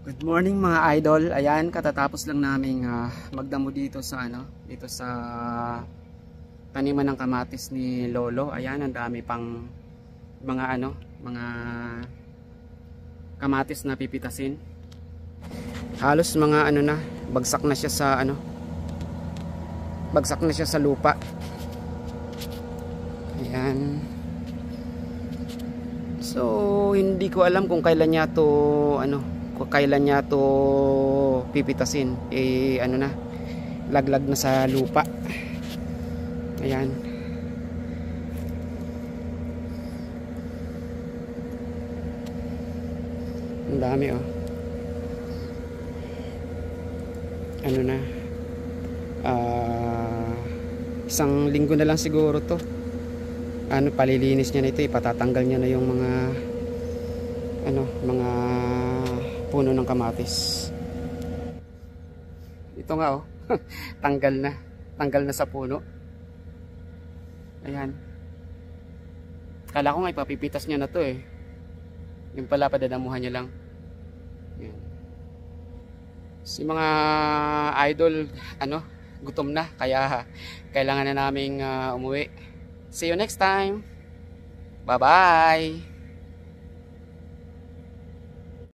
Good morning mga idol. Ayan, katatapos lang naming magdamo dito sa dito sa taniman ng kamatis ni Lolo. Ayan, ang dami pang mga kamatis na pipitasin. Halos mga bagsak na siya sa bagsak na siya sa lupa. Ayan. So, hindi ko alam kung kailan niya to pipitasin. Laglag na sa lupa. Ayan. Ang dami isang linggo na lang siguro to. Palilinis niya na ito, ipatatanggal niya na yung mga puno ng kamatis. Ito nga tanggal na sa puno. Ayan. Kala ko nga ipapipitas niya na to yung pala padadamuhan niya lang. Ayan. Si mga idol gutom na, kaya kailangan na naming umuwi. See you next time. Bye bye.